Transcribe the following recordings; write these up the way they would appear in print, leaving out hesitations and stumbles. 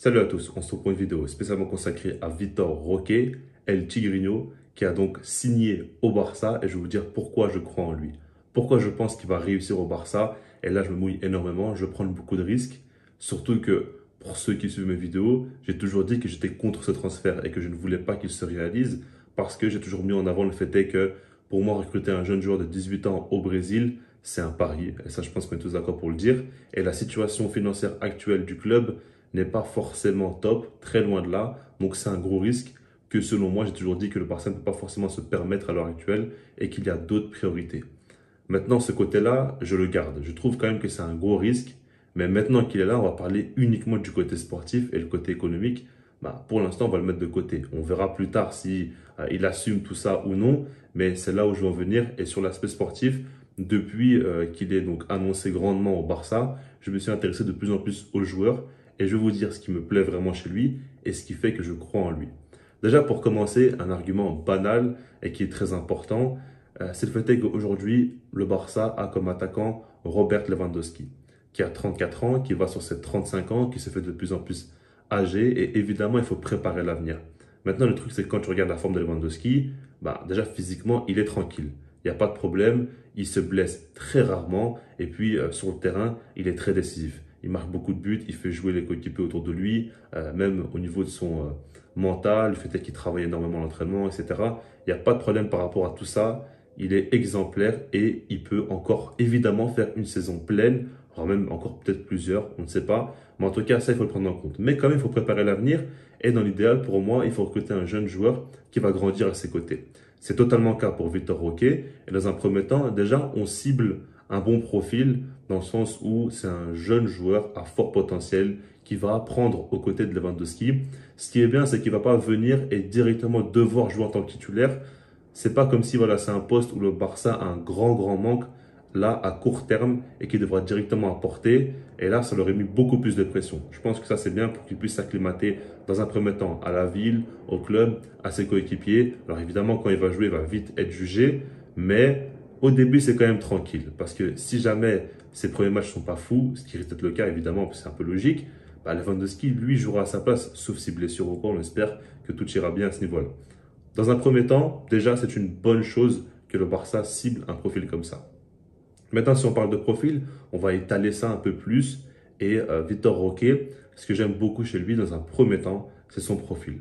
Salut à tous, on se retrouve pour une vidéo spécialement consacrée à Vitor Roque, El Tigrinho, qui a donc signé au Barça et je vais vous dire pourquoi je crois en lui. Pourquoi je pense qu'il va réussir au Barça et là je me mouille énormément, je prends beaucoup de risques, surtout que pour ceux qui suivent mes vidéos, j'ai toujours dit que j'étais contre ce transfert et que je ne voulais pas qu'il se réalise parce que j'ai toujours mis en avant le fait est que pour moi recruter un jeune joueur de 18 ans au Brésil, c'est un pari et ça je pense qu'on est tous d'accord pour le dire et la situation financière actuelle du club n'est pas forcément top, très loin de là. Donc c'est un gros risque que selon moi, j'ai toujours dit que le Barça ne peut pas forcément se permettre à l'heure actuelle et qu'il y a d'autres priorités. Maintenant, ce côté-là, je le garde. Je trouve quand même que c'est un gros risque. Mais maintenant qu'il est là, on va parler uniquement du côté sportif et le côté économique. Pour l'instant, on va le mettre de côté. On verra plus tard si il assume tout ça ou non. Mais c'est là où je veux en venir. Et sur l'aspect sportif, depuis qu'il est donc annoncé grandement au Barça, je me suis intéressé de plus en plus aux joueurs. Et je vais vous dire ce qui me plaît vraiment chez lui et ce qui fait que je crois en lui. Déjà, pour commencer, un argument banal et qui est très important, c'est le fait qu'aujourd'hui, le Barça a comme attaquant Robert Lewandowski, qui a 34 ans, qui va sur ses 35 ans, qui se fait de plus en plus âgé. Et évidemment, il faut préparer l'avenir. Maintenant, le truc, c'est que quand tu regardes la forme de Lewandowski, déjà physiquement, il est tranquille. Il n'y a pas de problème. Il se blesse très rarement. Et puis, sur le terrain, il est très décisif. Il marque beaucoup de buts, il fait jouer les coéquipiers autour de lui, même au niveau de son mental, le fait qu'il travaille énormément à l'entraînement, etc. Il n'y a pas de problème par rapport à tout ça. Il est exemplaire et il peut encore évidemment faire une saison pleine, voire même encore peut-être plusieurs, on ne sait pas. Mais en tout cas, ça, il faut le prendre en compte. Mais quand même, il faut préparer l'avenir. Et dans l'idéal, pour moi, il faut recruter un jeune joueur qui va grandir à ses côtés. C'est totalement le cas pour Vitor Roque. Et dans un premier temps, déjà, on cible un bon profil dans le sens où c'est un jeune joueur à fort potentiel qui va apprendre aux côtés de Lewandowski. Ce qui est bien, c'est qu'il ne va pas venir et directement devoir jouer en tant que titulaire. C'est pas comme si voilà, c'est un poste où le Barça a un grand manque là à court terme et qu'il devra directement apporter. Et là, ça leur aurait mis beaucoup plus de pression. Je pense que ça, c'est bien pour qu'il puisse s'acclimater dans un premier temps à la ville, au club, à ses coéquipiers. Alors évidemment, quand il va jouer, il va vite être jugé. Mais au début, c'est quand même tranquille. Parce que si jamais ses premiers matchs ne sont pas fous, ce qui risque d'être le cas, évidemment, parce que c'est un peu logique, Lewandowski, lui, jouera à sa place, sauf si blessure ou quoi. On espère que tout ira bien à ce niveau-là. Dans un premier temps, déjà, c'est une bonne chose que le Barça cible un profil comme ça. Maintenant, si on parle de profil, on va étaler ça un peu plus. Et Vitor Roque, ce que j'aime beaucoup chez lui, dans un premier temps, c'est son profil.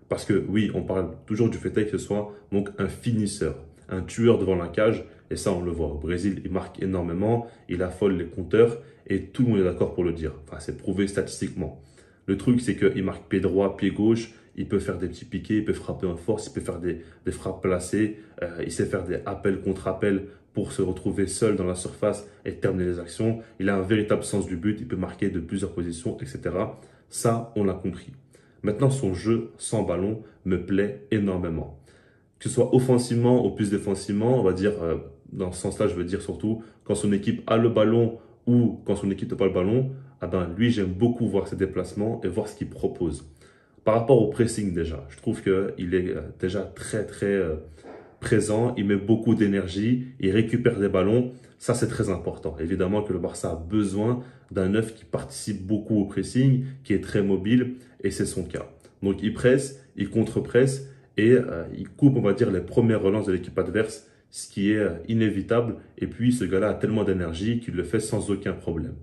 Parce que oui, on parle toujours du fait que ce soit donc un finisseur, un tueur devant la cage. Et ça, on le voit. Au Brésil, il marque énormément, il affole les compteurs et tout le monde est d'accord pour le dire. Enfin, c'est prouvé statistiquement. Le truc, c'est qu'il marque pied droit, pied gauche, il peut faire des petits piquets, il peut frapper en force, il peut faire des frappes placées, il sait faire des appels contre appels pour se retrouver seul dans la surface et terminer les actions. Il a un véritable sens du but, il peut marquer de plusieurs positions, etc. Ça, on l'a compris. Maintenant, son jeu sans ballon me plaît énormément. Que ce soit offensivement ou plus défensivement, on va dire, dans ce sens-là, je veux dire surtout, quand son équipe a le ballon ou quand son équipe n'a pas le ballon, lui, j'aime beaucoup voir ses déplacements et voir ce qu'il propose. Par rapport au pressing déjà, je trouve qu'il est déjà très présent, il met beaucoup d'énergie, il récupère des ballons, ça c'est très important. Évidemment que le Barça a besoin d'un neuf qui participe beaucoup au pressing, qui est très mobile et c'est son cas. Donc il presse, il contre-presse et il coupe, on va dire, les premières relances de l'équipe adverse, ce qui est inévitable. Et puis ce gars-là a tellement d'énergie qu'il le fait sans aucun problème.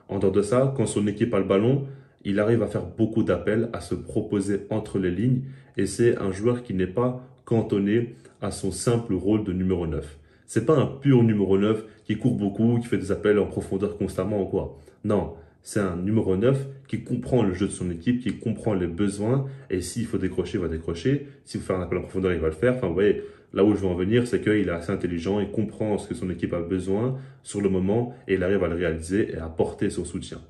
En dehors de ça, quand son équipe a le ballon, il arrive à faire beaucoup d'appels, à se proposer entre les lignes et c'est un joueur qui n'est pas cantonné à son simple rôle de numéro 9. C'est pas un pur numéro 9 qui court beaucoup, qui fait des appels en profondeur constamment ou quoi. Non, c'est un numéro 9 qui comprend le jeu de son équipe, qui comprend les besoins et s'il faut décrocher, il va décrocher. S'il faut faire un appel en profondeur, il va le faire. Enfin, vous voyez, là où je veux en venir, c'est qu'il est assez intelligent, il comprend ce que son équipe a besoin sur le moment et il arrive à le réaliser et à porter son soutien.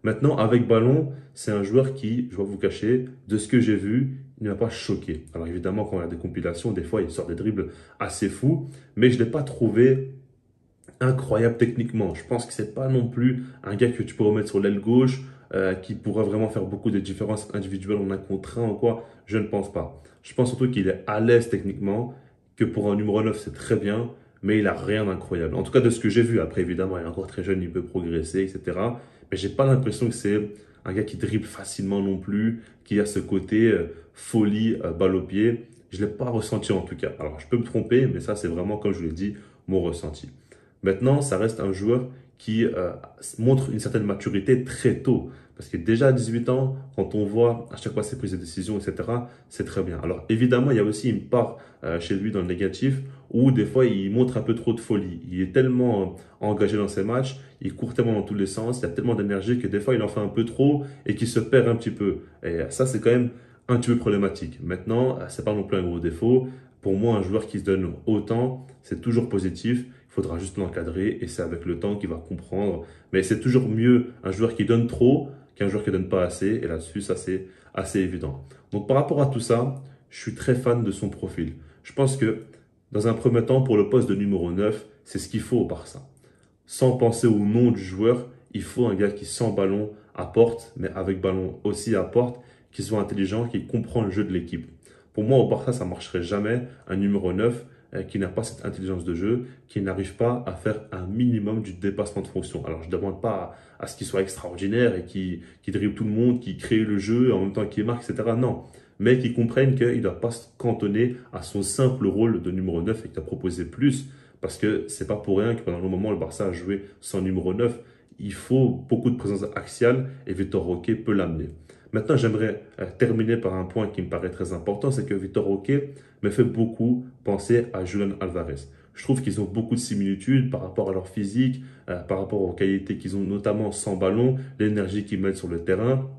Maintenant, avec ballon, c'est un joueur qui, je vais vous cacher, de ce que j'ai vu, il ne m'a pas choqué. Alors évidemment, quand on a des compilations, des fois, il sort des dribbles assez fous, mais je ne l'ai pas trouvé incroyable techniquement. Je pense que c'est pas non plus un gars que tu peux remettre sur l'aile gauche, qui pourrait vraiment faire beaucoup de différences individuelles en un contre un ou quoi. Je ne pense pas. Je pense surtout qu'il est à l'aise techniquement, que pour un numéro 9, c'est très bien, mais il a rien d'incroyable. En tout cas, de ce que j'ai vu. Après, évidemment, il est encore très jeune, il peut progresser, etc. Mais j'ai pas l'impression que c'est un gars qui dribble facilement non plus, qui a ce côté folie, balle au pied. Je ne l'ai pas ressenti en tout cas. Alors, je peux me tromper, mais ça, c'est vraiment, comme je vous l'ai dit, mon ressenti. Maintenant, ça reste un joueur qui montre une certaine maturité très tôt. Parce que déjà à 18 ans, quand on voit à chaque fois ses prises de décision, etc., c'est très bien. Alors évidemment, il y a aussi une part chez lui dans le négatif où des fois, il montre un peu trop de folie. Il est tellement engagé dans ses matchs, il court tellement dans tous les sens, il y a tellement d'énergie que des fois, il en fait un peu trop et qu'il se perd un petit peu. Et ça, c'est quand même un petit peu problématique. Maintenant, c'est pas non plus un gros défaut. Pour moi, un joueur qui se donne autant, c'est toujours positif. Il faudra juste l'encadrer et c'est avec le temps qu'il va comprendre. Mais c'est toujours mieux un joueur qui donne trop qu'un joueur qui ne donne pas assez. Et là-dessus, ça c'est assez évident. Donc par rapport à tout ça, je suis très fan de son profil. Je pense que dans un premier temps, pour le poste de numéro 9, c'est ce qu'il faut au Barça. Sans penser au nom du joueur, il faut un gars qui sans ballon apporte, mais avec ballon aussi apporte, qui soit intelligent, qui comprend le jeu de l'équipe. Pour moi, au Barça, ça ne marcherait jamais un numéro 9 qui n'a pas cette intelligence de jeu, qui n'arrive pas à faire un minimum du dépassement de fonction. Alors, je ne demande pas à ce qu'il soit extraordinaire et qui dribble tout le monde, qui crée le jeu en même temps qu'il marque, etc. Non, mais qui comprenne qu'il ne doit pas se cantonner à son simple rôle de numéro 9 et qu'il doit proposer plus. Parce que c'est pas pour rien que pendant le moment, le Barça a joué sans numéro 9. Il faut beaucoup de présence axiale et Vitor Roque peut l'amener. Maintenant, j'aimerais terminer par un point qui me paraît très important, c'est que Vitor Roque me fait beaucoup penser à Julián Álvarez. Je trouve qu'ils ont beaucoup de similitudes par rapport à leur physique, par rapport aux qualités qu'ils ont, notamment sans ballon, l'énergie qu'ils mettent sur le terrain,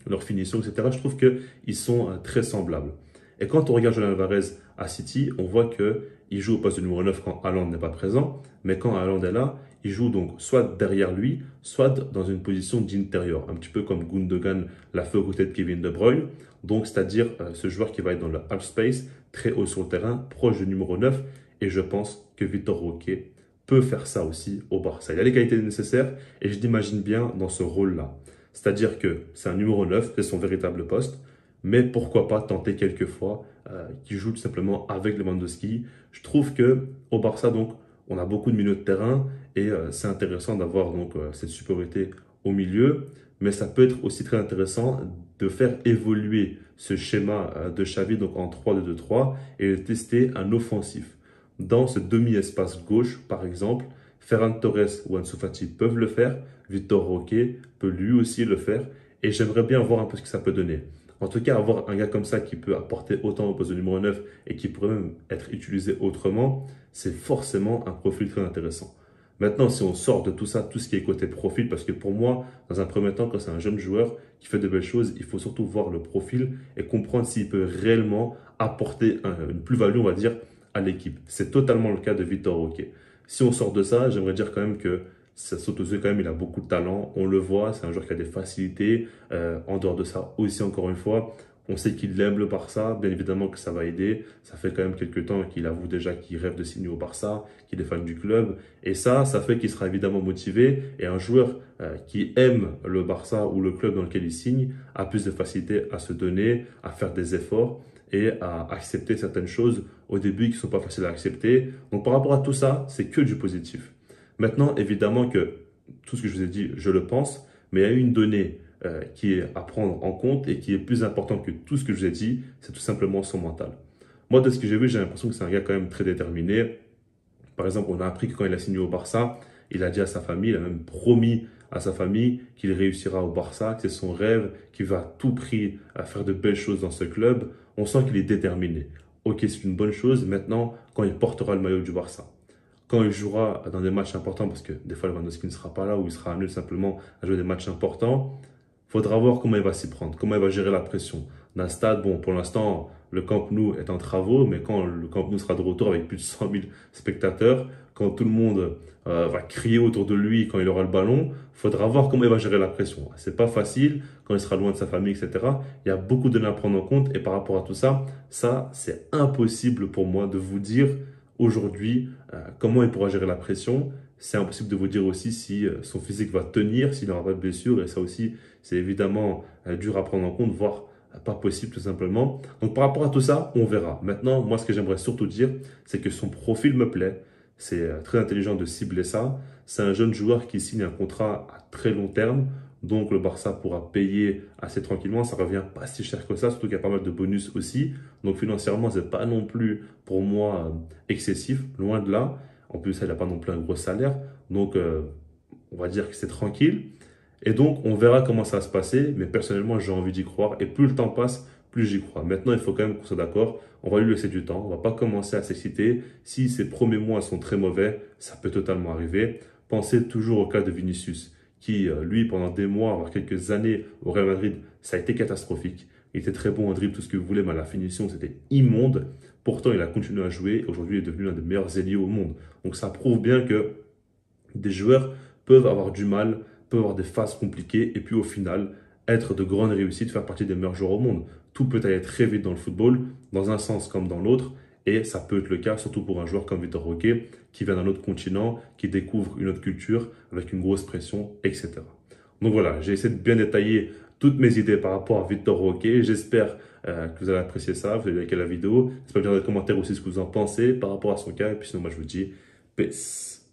leur finition, etc. Je trouve qu'ils sont très semblables. Et quand on regarde Julián Álvarez à City, on voit qu'il joue au poste de numéro 9 quand Haaland n'est pas présent, mais quand Haaland est là, il joue donc soit derrière lui, soit dans une position d'intérieur, un petit peu comme Gundogan l'a fait aux côtés de Kevin De Bruyne. Donc, c'est-à-dire ce joueur qui va être dans le half space, très haut sur le terrain, proche du numéro 9. Et je pense que Vitor Roque peut faire ça aussi au Barça. Il a les qualités nécessaires et je l'imagine bien dans ce rôle-là. C'est-à-dire que c'est un numéro 9, c'est son véritable poste. Mais pourquoi pas tenter quelques fois qu'il joue tout simplement avec Lewandowski. Je trouve que au Barça, donc, on a beaucoup de milieux de terrain et c'est intéressant d'avoir donc cette supériorité au milieu. Mais ça peut être aussi très intéressant de faire évoluer ce schéma de Xavi donc en 3-2-2-3 et de tester un offensif. Dans ce demi-espace gauche, par exemple, Ferran Torres ou Ansu Fati peuvent le faire. Vitor Roque peut lui aussi le faire. Et j'aimerais bien voir un peu ce que ça peut donner. En tout cas, avoir un gars comme ça qui peut apporter autant au poste de numéro 9 et qui pourrait même être utilisé autrement, c'est forcément un profil très intéressant. Maintenant, si on sort de tout ça, tout ce qui est côté profil, parce que pour moi, dans un premier temps, quand c'est un jeune joueur qui fait de belles choses, il faut surtout voir le profil et comprendre s'il peut réellement apporter une plus-value, on va dire, à l'équipe. C'est totalement le cas de Vitor Roque. Si on sort de ça, j'aimerais dire quand même que ça saute aux yeux quand même, il a beaucoup de talent, on le voit, c'est un joueur qui a des facilités. En dehors de ça aussi, encore une fois, on sait qu'il aime le Barça, bien évidemment que ça va aider. Ça fait quand même quelques temps qu'il avoue déjà qu'il rêve de signer au Barça, qu'il est fan du club. Et ça fait qu'il sera évidemment motivé. Et un joueur qui aime le Barça ou le club dans lequel il signe a plus de facilité à se donner, à faire des efforts et à accepter certaines choses au début qui ne sont pas faciles à accepter. Donc par rapport à tout ça, c'est que du positif. Maintenant, évidemment que tout ce que je vous ai dit, je le pense, mais il y a une donnée qui est à prendre en compte et qui est plus importante que tout ce que je vous ai dit, c'est tout simplement son mental. Moi, de ce que j'ai vu, j'ai l'impression que c'est un gars quand même très déterminé. Par exemple, on a appris que quand il a signé au Barça, il a dit à sa famille, il a même promis à sa famille qu'il réussira au Barça, que c'est son rêve, qu'il va à tout prix faire de belles choses dans ce club. On sent qu'il est déterminé. Ok, c'est une bonne chose. Maintenant, quand il portera le maillot du Barça, quand il jouera dans des matchs importants, parce que des fois Lewandowski ne sera pas là ou il sera amené simplement à jouer des matchs importants, il faudra voir comment il va s'y prendre, comment il va gérer la pression. D'un stade, bon, pour l'instant, le Camp Nou est en travaux, mais quand le Camp Nou sera de retour avec plus de 100 000 spectateurs, quand tout le monde va crier autour de lui quand il aura le ballon, il faudra voir comment il va gérer la pression. C'est pas facile quand il sera loin de sa famille, etc. Il y a beaucoup de données à prendre en compte et par rapport à tout ça, c'est impossible pour moi de vous dire aujourd'hui comment il pourra gérer la pression. C'est impossible de vous dire aussi si son physique va tenir, s'il n'aura pas de blessure. Et ça aussi, c'est évidemment dur à prendre en compte, voire pas possible tout simplement. Donc par rapport à tout ça, on verra. Maintenant, moi, ce que j'aimerais surtout dire, c'est que son profil me plaît. C'est très intelligent de cibler ça. C'est un jeune joueur qui signe un contrat à très long terme. Donc le Barça pourra payer assez tranquillement. Ça revient pas si cher que ça, surtout qu'il y a pas mal de bonus aussi. Donc financièrement, c'est pas non plus pour moi excessif, loin de là. En plus, elle n'a pas non plus un gros salaire. Donc on va dire que c'est tranquille. Et donc, on verra comment ça va se passer, mais personnellement, j'ai envie d'y croire. Et plus le temps passe, plus j'y crois. Maintenant, il faut quand même qu'on soit d'accord. On va lui laisser du temps. On va pas commencer à s'exciter. Si ses premiers mois sont très mauvais, ça peut totalement arriver. Pensez toujours au cas de Vinicius, qui, lui, pendant des mois, voire quelques années au Real Madrid, ça a été catastrophique. Il était très bon en dribble, tout ce que vous voulez, mais à la finition, c'était immonde. Pourtant, il a continué à jouer. Aujourd'hui, il est devenu l'un des meilleurs ailiers au monde. Donc, ça prouve bien que des joueurs peuvent avoir du mal, peuvent avoir des phases compliquées et puis au final être de grandes réussites, faire partie des meilleurs joueurs au monde. Tout peut aller très vite dans le football, dans un sens comme dans l'autre, et ça peut être le cas surtout pour un joueur comme Vitor Roque qui vient d'un autre continent, qui découvre une autre culture avec une grosse pression, etc. Donc voilà, j'ai essayé de bien détailler toutes mes idées par rapport à Vitor Roque. J'espère que vous allez apprécier ça, vous allez liker la vidéo. J'espère que vous dans les commentaires aussi ce que vous en pensez par rapport à son cas. Et puis sinon, moi je vous dis peace.